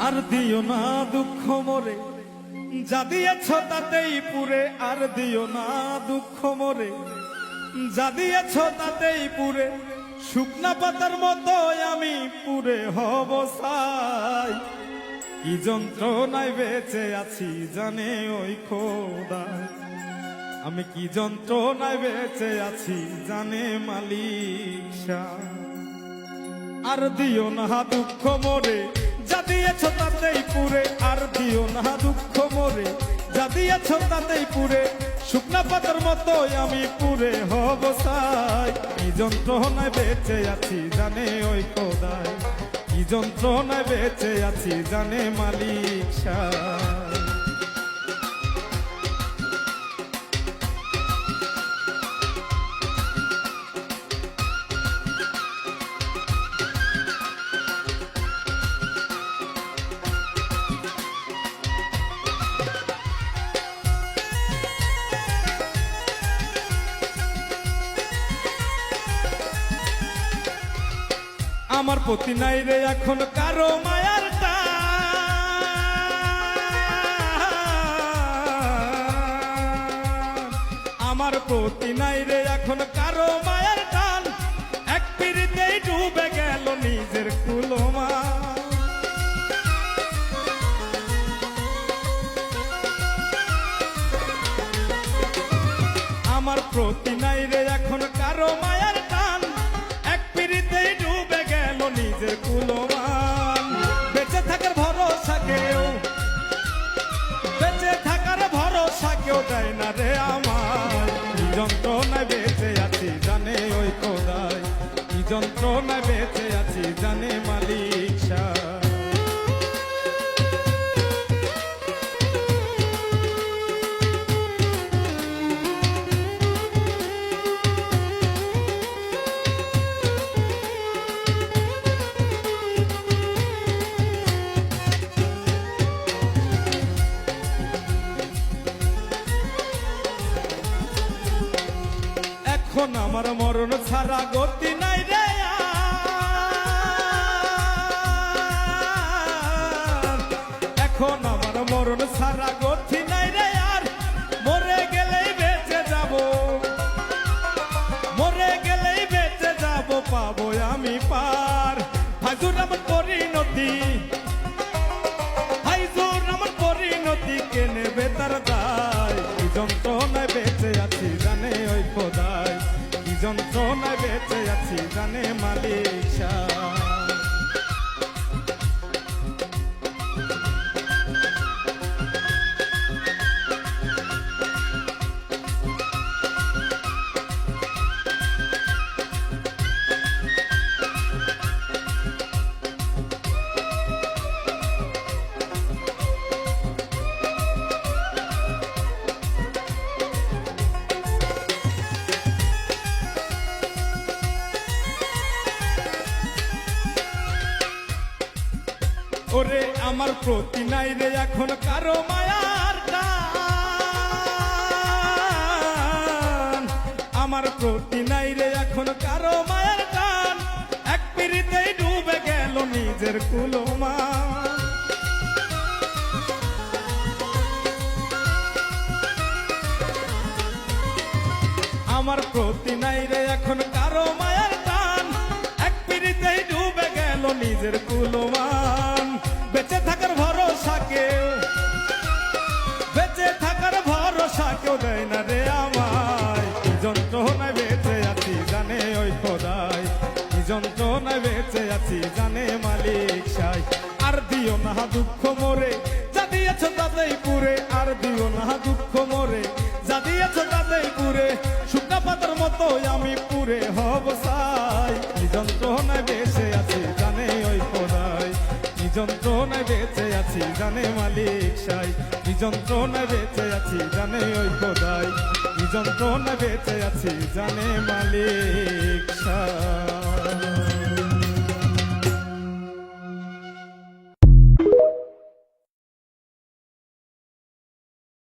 আর দিও না দুঃখ মোরে, যা দিয়েছ তাতেই পুরে। আর দিও না দুঃখ মোরে, যা দিয়েছ তাতেই পুরে। শুকনা পাতার মতো আমি পুরে হব ছাই। কি যন্ত্রণায় বেঁচে আছি জানে ওই খোদা, আমি কি যন্ত্রণায় বেঁচে আছি জানে মালিক শাহ। আর দিও না দুঃখ মোরে, যা দিয়েছ তাতেই পুরে। আর দিও না দুঃখ মোরে, যা দিয়েছ তাতেই পুরে। শুকনা পাতার মতো আমি পুরে হব ছাই। কি যন্ত্রণায় বেঁচে আছি জানে ওই খোদাই, কি যন্ত্রণায় বেঁচে আছি জানে মালিক শাহ। আমার প্রতি নাই রে এখন কারো মায়ার টান। আমার প্রতি নাই রে এখন কারো মায়ার টান। এক পিড়িতেই ডুবে গেল নিজের কুলমা। আমার প্রতি নাই রে এখন কারো মায়ার টান। এক পিড়িতেই ডুবে গেল নিজের কুলমান। বেঁচে থাকার ভরসা কেউ, বেঁচে থাকার ভরসা কেউ দেয় না রে আমার। কি যন্ত্রণায় বেঁচে আছি জানে ওই খোদাই, কি যন্ত্রণায় বেঁচে আছি জানে মালিক শাহ। এখন আমার মরণ ছাড়া গতি নাই রে আর। এখন আমার মরণ ছাড়া গতি নাই রে আর। মরে গেলেই বেঁচে যাব, মরে গেলেই বেঁচে যাব, পাবো আমি পার। হাজুর আমার পরিণতি, হাজুর আমার পরিণতি কে নেবে তার দায়। কি যন্ত্রণায় বেঁচে আছি জানে ওই খোদাই, কি যন্ত্রণায় বেঁচে আছি জানে মালিক শাহ। ওরে আমার প্রতি নাই রে এখন কারো মায়ার টান। আমার প্রতি নাই রে এখন কারো মায়ার টান। এক পিড়িতেই ডুবে গেল নিজের কুলমা। আমার প্রতি নাই রে এখন কারো মায়ার টান। এক পিড়িতেই ডুবে গেল নিজের কুলমান। বেঁচে থাকার ভরসা কেউ, বেঁচে থাকার ভরসা কেউ দেয় না রে আমায়। কি যন্ত্রণায় বেঁচে আছি জানে ওই খোদাই, কি যন্ত্রণায় বেঁচে আছি জানে মালিক শাহ। আর দিও না দুঃখ মোরে, যা দিয়েছ তাতেই পুরে। আর দিও না দুঃখ মোরে, যা দিয়েছ তাতেই পুরে। শুকনা পাতার মতো আমি পুরে হব ছাই। কি যন্ত্রণায় বেঁচে আছি জানে ওই খোদাই, কি যন্ত্রণায় বেঁচে আছি জানে মালিক শাহ। কি যন্ত্রণায় বেঁচে আছি জানে ওই খোদাই, কি যন্ত্রণায় বেঁচে আছি জানে মালিক শাহ।